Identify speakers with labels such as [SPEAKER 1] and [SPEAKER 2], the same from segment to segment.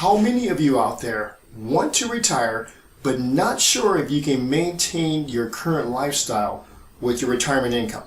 [SPEAKER 1] How many of you out there want to retire but not sure if you can maintain your current lifestyle with your retirement income?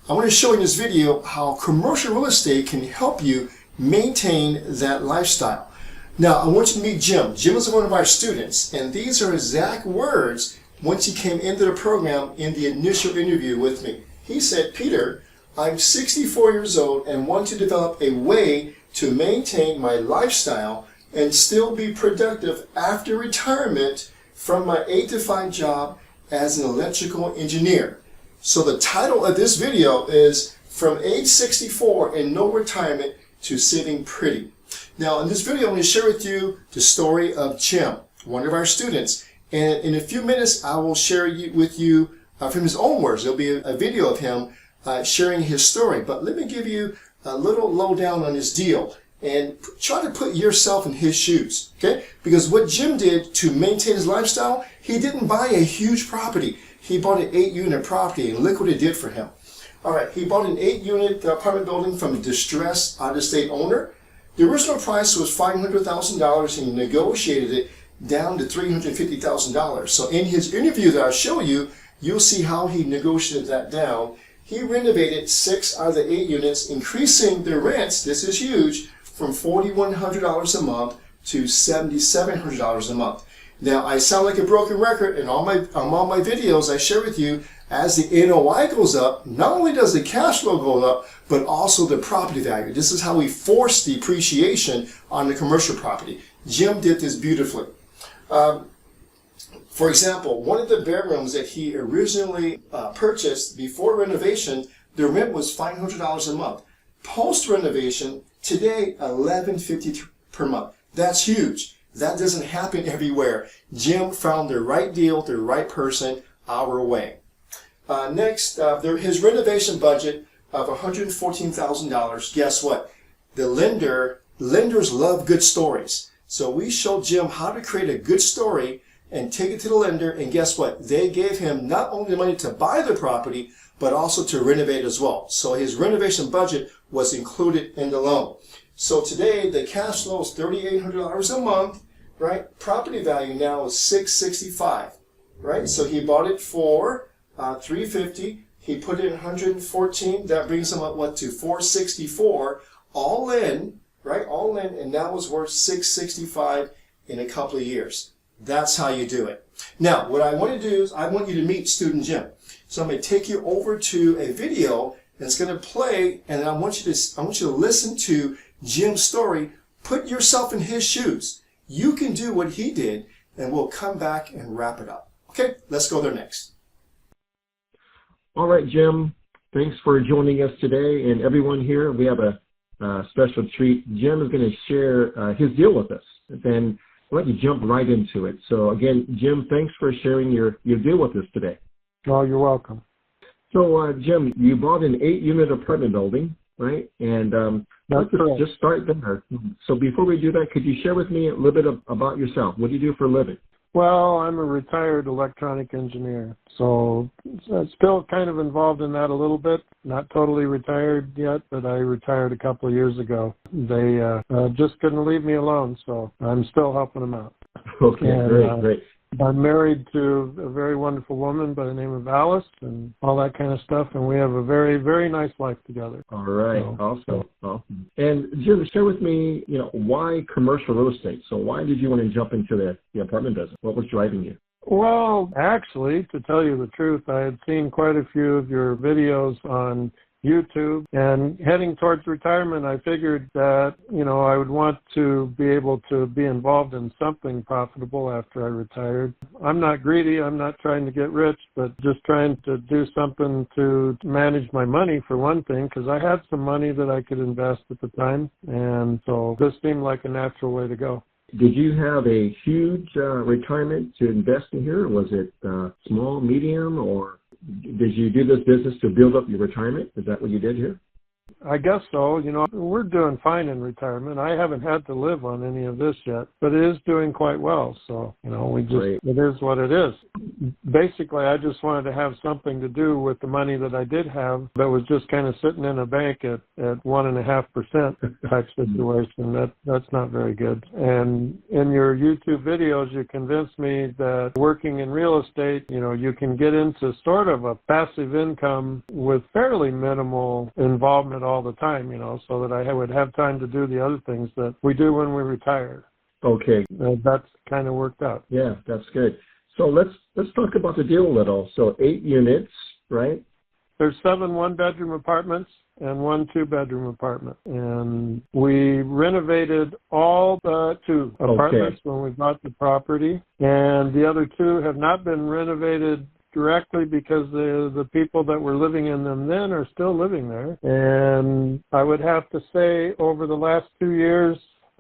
[SPEAKER 1] I want to show in this video how commercial real estate can help you maintain that lifestyle. Now, I want you to meet Jim. Jim is one of our students, and these are exact words once he came into the program in the initial interview with me. He said, "Peter, I'm 64 years old and want to develop a way to maintain my lifestyle and still be productive after retirement from my 8-to-5 job as an electrical engineer." So the title of this video is From Age 64 and No Retirement to Sitting Pretty. Now in this video I'm going to share with you the story of Jim, one of our students. And in a few minutes I will share with you from his own words. There'll be a video of him sharing his story. But let me give you a little lowdown on his deal and try to put yourself in his shoes, okay? Because what Jim did to maintain his lifestyle, he didn't buy a huge property. He bought an 8-unit property, and look what it did for him. All right, he bought an 8-unit apartment building from a distressed out-of-state owner. The original price was $500,000, and he negotiated it down to $350,000. So in his interview that I'll show you, you'll see how he negotiated that down. He renovated 6 out of the 8 units, increasing the rents, this is huge, from $4,100 a month to $7,700 a month. Now, I sound like a broken record, and on all my videos I share with you, as the NOI goes up, not only does the cash flow go up, but also the property value. This is how we force the appreciation on the commercial property. Jim did this beautifully. For example, one of the bedrooms that he originally purchased before renovation, the rent was $500 a month. Post-renovation, today, $1,150 per month. That's huge. That doesn't happen everywhere. Jim found the right deal, the right person, our way. Next, his renovation budget of $114,000. Guess what? The lenders love good stories. So we showed Jim how to create a good story and take it to the lender, and guess what? They gave him not only the money to buy the property, but also to renovate as well. So his renovation budget was included in the loan. So today the cash flow is $3,800 a month, right? Property value now is $665, right? So he bought it for $350. He put in $114. That brings him up what to $464, all in, right? All in, and now it's worth $665 in a couple of years. That's how you do it. Now, what I want to do is I want you to meet student Jim. So I'm going to take you over to a video that's going to play, and I want you to listen to Jim's story. Put yourself in his shoes. You can do what he did, and we'll come back and wrap it up. Okay, let's go there next.
[SPEAKER 2] All right, Jim, thanks for joining us today. And everyone here, we have a special treat. Jim is going to share his deal with us. And I'll let you jump right into it. So again, Jim, thanks for sharing your deal with us today.
[SPEAKER 3] Oh, you're welcome.
[SPEAKER 2] So, Jim, you bought an 8-unit apartment building, right? And let's just start there. So before we do that, could you share with me a little bit about yourself? What do you do for a living?
[SPEAKER 3] Well, I'm a retired electronic engineer, so still kind of involved in that a little bit. Not totally retired yet, but I retired a couple of years ago. They just couldn't leave me alone, so I'm still helping them out.
[SPEAKER 2] Okay, and, great.
[SPEAKER 3] I'm married to a very wonderful woman by the name of Alice and all that kind of stuff, and we have a very, very nice life together.
[SPEAKER 2] All right, awesome. And Jim, share with me, why commercial real estate? So why did you want to jump into the apartment business? What was driving you?
[SPEAKER 3] Well, actually, to tell you the truth, I had seen quite a few of your videos on YouTube, and heading towards retirement, I figured that, I would want to be able to be involved in something profitable after I retired. I'm not greedy. I'm not trying to get rich, but just trying to do something to manage my money for one thing, because I had some money that I could invest at the time, and so this seemed like a natural way to go.
[SPEAKER 2] Did you have a huge retirement to invest in here? Was it small, medium, or did you do this business to build up your retirement? Is that what you did here?
[SPEAKER 3] I guess so. You know, we're doing fine in retirement. I haven't had to live on any of this yet, but it is doing quite well. So, you know, it is what it is. Basically, I just wanted to have something to do with the money that I did have that was just kind of sitting in a bank at 1.5% type situation. That's not very good. And in your YouTube videos, you convinced me that working in real estate, you know, you can get into sort of a passive income with fairly minimal involvement all the time, you know, so that I would have time to do the other things that we do when we retire.
[SPEAKER 2] Okay.
[SPEAKER 3] That's kind of worked out.
[SPEAKER 2] Yeah, that's good. So let's talk about the deal a little. So 8 units, right?
[SPEAKER 3] There's 7 one-bedroom apartments and 1 two-bedroom apartment. And we renovated all the 2 apartments when we bought the property. And the other 2 have not been renovated directly because the people that were living in them then are still living there. And I would have to say over the last 2 years,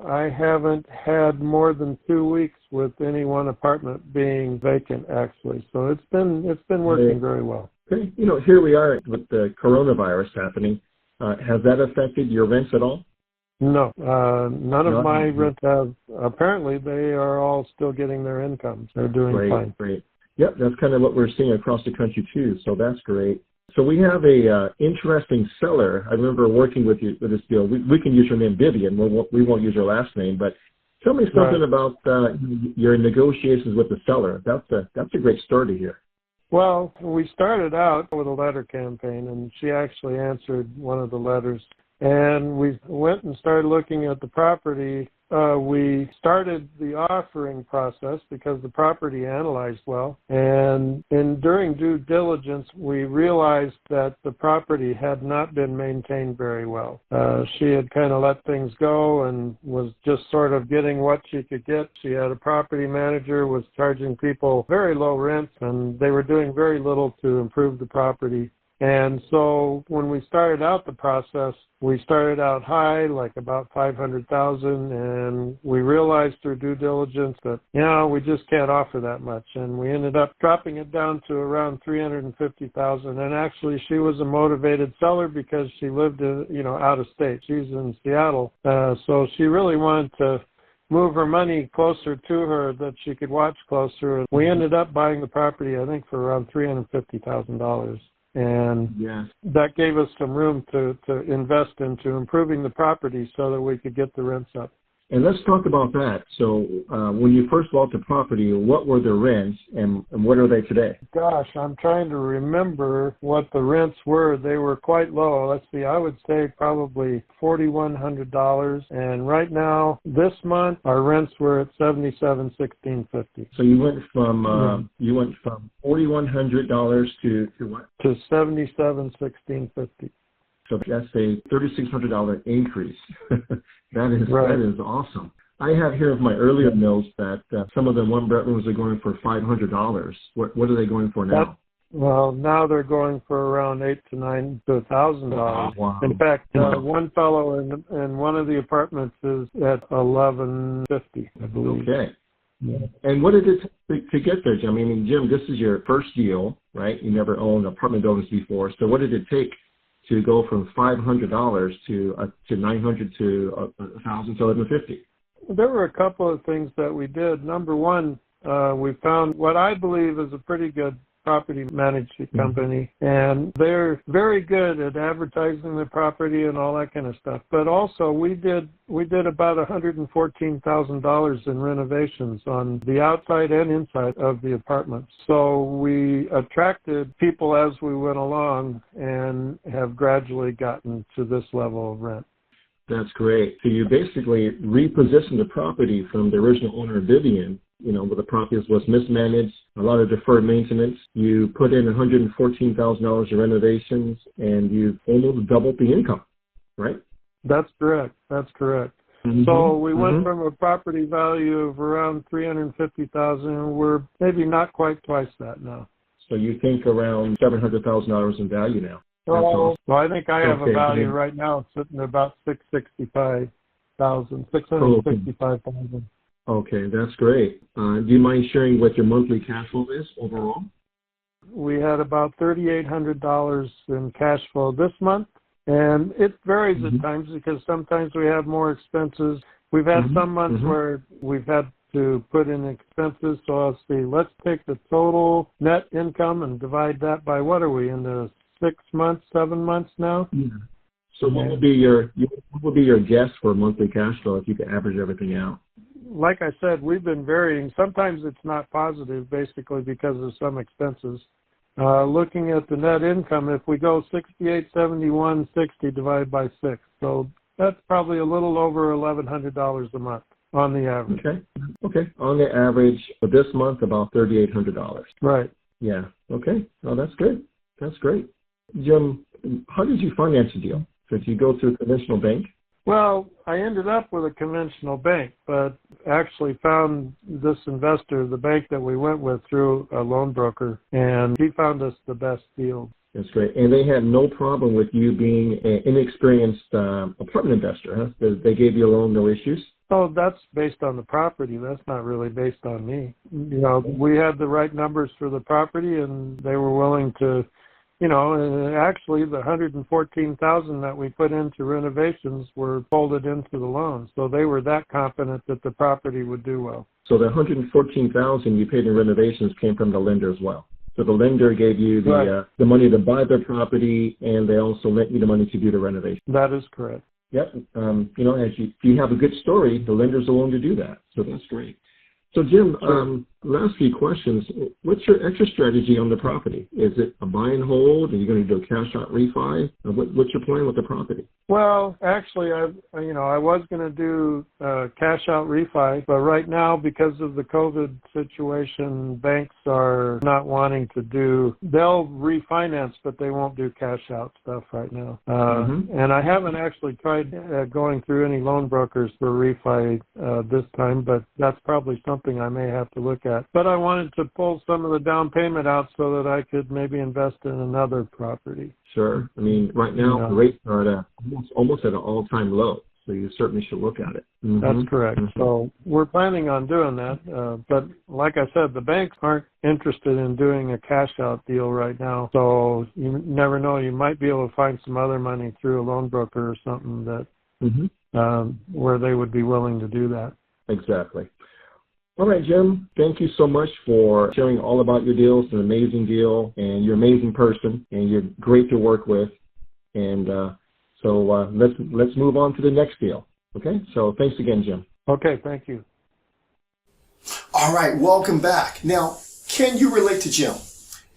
[SPEAKER 3] I haven't had more than 2 weeks with any one apartment being vacant, actually. So it's been working very well.
[SPEAKER 2] Okay. You know, here we are with the coronavirus happening. Has that affected your rents at all?
[SPEAKER 3] No, none of my rent have. Apparently, they are all still getting their incomes. They're doing fine.
[SPEAKER 2] Great. Yep, that's kind of what we're seeing across the country too. So that's great. So we have a interesting seller. I remember working with you with this deal. We can use your name, Vivian. We won't use your last name, but tell me something about your negotiations with the seller. That's a great story here.
[SPEAKER 3] Well, we started out with a letter campaign, and she actually answered one of the letters. And we went and started looking at the property. We started the offering process because the property analyzed well. And during due diligence, we realized that the property had not been maintained very well. She had kind of let things go and was just sort of getting what she could get. She had a property manager, was charging people very low rents, and they were doing very little to improve the property. And so when we started out the process, we started out high, like about $500,000, and we realized through due diligence that, you know, we just can't offer that much. And we ended up dropping it down to around $350,000. And actually, she was a motivated seller because she lived in, you know, out of state. She's in Seattle. So she really wanted to move her money closer to her that she could watch closer. And we ended up buying the property, I think, for around $350,000. And that gave us some room to invest into improving the property so that we could get the rents up.
[SPEAKER 2] And let's talk about that. So when you first bought the property, what were the rents and what are they today?
[SPEAKER 3] Gosh, I'm trying to remember what the rents were. They were quite low. Let's see, I would say probably $4,100. And right now, this month, our rents were at $77,650.
[SPEAKER 2] So you went from $4,100 to what?
[SPEAKER 3] To $77,650.
[SPEAKER 2] So that's a $3,600 increase. That is awesome. I have here of my earlier notes that some of the one bedrooms are going for $500. What are they going for now?
[SPEAKER 3] Well, now they're going for around $800 to $1,000.
[SPEAKER 2] Wow.
[SPEAKER 3] In fact, one fellow in one of the apartments is at $1,150, I believe.
[SPEAKER 2] Okay. Yeah. And what did it take to get there, Jim? I mean, Jim, this is your first deal, right? You never owned apartment buildings before. So what did it take to go from $500 to $900 to $1,000 to $1,150?
[SPEAKER 3] There were a couple of things that we did. Number one, we found what I believe is a pretty good property management company, and they're very good at advertising the property and all that kind of stuff. But also, we did about $114,000 in renovations on the outside and inside of the apartments. So we attracted people as we went along and have gradually gotten to this level of rent.
[SPEAKER 2] That's great. So you basically repositioned the property from the original owner, Vivian, you know, where the property was mismanaged, a lot of deferred maintenance. You put in $114,000 in renovations, and you almost doubled the income, right?
[SPEAKER 3] That's correct. Mm-hmm. So we went from a property value of around $350,000. We're maybe not quite twice that now.
[SPEAKER 2] So you think around $700,000 in value now.
[SPEAKER 3] Well, I think I have a value right now sitting at about $665,000.
[SPEAKER 2] Okay, that's great. Do you mind sharing what your monthly cash flow is overall?
[SPEAKER 3] We had about $3,800 in cash flow this month, And it varies
[SPEAKER 2] Mm-hmm.
[SPEAKER 3] at times because sometimes we have more expenses. We've had
[SPEAKER 2] Mm-hmm.
[SPEAKER 3] some months
[SPEAKER 2] Mm-hmm.
[SPEAKER 3] where we've had to put in expenses. So let's see, let's take the total net income and divide that by what are we into 6 months, 7 months now?
[SPEAKER 2] Yeah. So what would be your guess for monthly cash flow if you could average everything out?
[SPEAKER 3] Like I said, we've been varying. Sometimes it's not positive, basically because of some expenses. Looking at the net income, if we go 68, 71, 60 divided by 6, so that's probably a little over $1,100 a month on the average.
[SPEAKER 2] Okay. On the average for this month, about $3,800.
[SPEAKER 3] Right.
[SPEAKER 2] Yeah. Okay. Oh, that's good. That's great. Jim, how did you finance the deal? Did you go through a conventional bank?
[SPEAKER 3] Well, I ended up with a conventional bank, but actually found this investor, the bank that we went with, through a loan broker, and he found us the best deal.
[SPEAKER 2] That's great. And they had no problem with you being an inexperienced apartment investor, huh? They gave you a loan, no issues?
[SPEAKER 3] Oh, that's based on the property. That's not really based on me. You know, we had the right numbers for the property, and they were willing to, you know, and actually the $114,000 that we put into renovations were folded into the loan. So they were that confident that the property would do well.
[SPEAKER 2] So the $114,000 you paid in renovations came from the lender as well. So the lender gave you the money to buy the property, and they also lent you the money to do the renovation.
[SPEAKER 3] That is correct.
[SPEAKER 2] Yep. You know, if you have a good story, the lenders are willing to do that. So that's great. So Jim, last few questions. What's your exit strategy on the property? Is it a buy and hold? Are you going to do a cash out refi? What's your plan with the property?
[SPEAKER 3] Well, actually, I was going to do cash out refi, but right now, because of the COVID situation, banks are not wanting to do. They'll refinance, but they won't do cash out stuff right now. And I haven't actually tried going through any loan brokers for refi this time, but that's probably something I may have to look at. But I wanted to pull some of the down payment out so that I could maybe invest in another property.
[SPEAKER 2] Sure. I mean, right now, the rates are at almost at an all-time low, so you certainly should look at it.
[SPEAKER 3] That's correct. So we're planning on doing that. But like I said, the banks aren't interested in doing a cash-out deal right now. So you never know. You might be able to find some other money through a loan broker or something that where they would be willing to do that.
[SPEAKER 2] Exactly. All right, Jim, thank you so much for sharing all about your deal. It's an amazing deal, and you're an amazing person, and you're great to work with. And so let's move on to the next deal. Okay? So thanks again, Jim.
[SPEAKER 3] Okay, thank you.
[SPEAKER 1] All right, welcome back. Now, can you relate to Jim?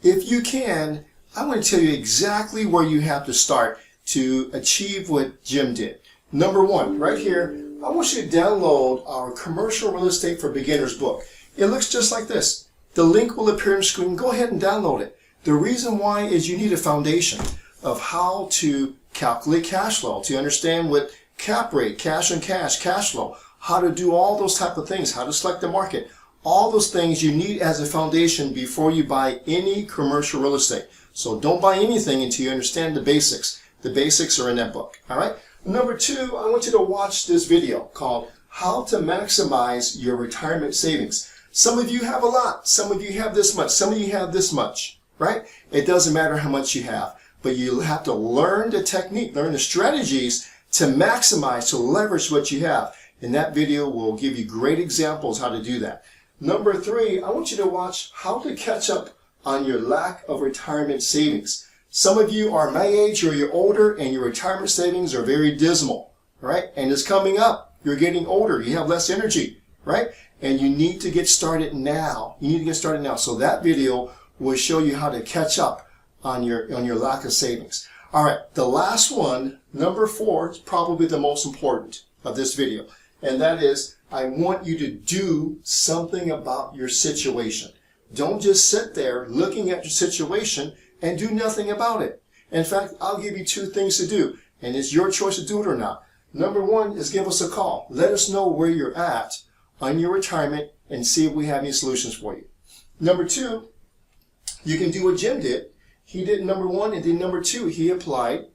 [SPEAKER 1] If you can, I want to tell you exactly where you have to start to achieve what Jim did. Number one, right here, I want you to download our Commercial Real Estate for Beginners book. It looks just like this. The link will appear on the screen. Go ahead and download it. The reason why is you need a foundation of how to calculate cash flow, to understand what cap rate, cash on cash, cash flow, how to do all those type of things, how to select the market. All those things you need as a foundation before you buy any commercial real estate. So don't buy anything until you understand the basics. The basics are in that book. All right? Number two, I want you to watch this video called How to Maximize Your Retirement Savings. Some of you have a lot. Some of you have this much. Some of you have this much, right? It doesn't matter how much you have, but you have to learn the technique, learn the strategies to maximize, to leverage what you have. And that video will give you great examples how to do that. Number three, I want you to watch how to catch up on your lack of retirement savings. Some of you are my age or you're older and your retirement savings are very dismal, right? And it's coming up. You're getting older. You have less energy, right? And you need to get started now. You need to get started now. So that video will show you how to catch up on your lack of savings. All right. The last one, number four, is probably the most important of this video. And that is, I want you to do something about your situation. Don't just sit there looking at your situation and do nothing about it. In fact, I'll give you two things to do, and it's your choice to do it or not. Number one is give us a call. Let us know where you're at on your retirement and see if we have any solutions for you. Number two, you can do what Jim did. He did number one, and then number two, he applied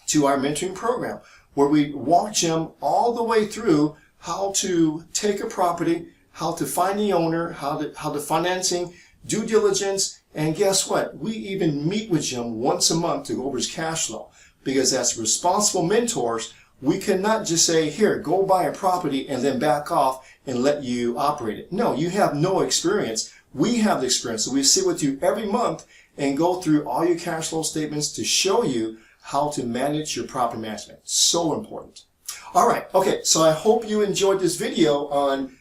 [SPEAKER 1] to our mentoring program, where we walked Jim all the way through how to take a property, how to find the owner, how the financing, due diligence, and guess what? We even meet with Jim once a month to go over his cash flow. because as responsible mentors, we cannot just say, here, go buy a property and then back off and let you operate it. No, you have no experience. We have the experience. So we sit with you every month and go through all your cash flow statements to show you how to manage your property management. So important. All right. Okay. So I hope you enjoyed this video on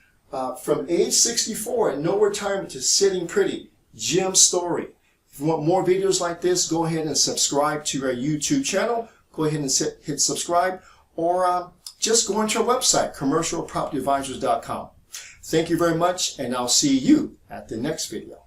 [SPEAKER 1] from age 64 and no retirement to sitting pretty, Jim's story. If you want more videos like this, go ahead and subscribe to our YouTube channel. Go ahead and hit subscribe, or just go onto our website, commercialpropertyadvisors.com. Thank you very much, and I'll see you at the next video.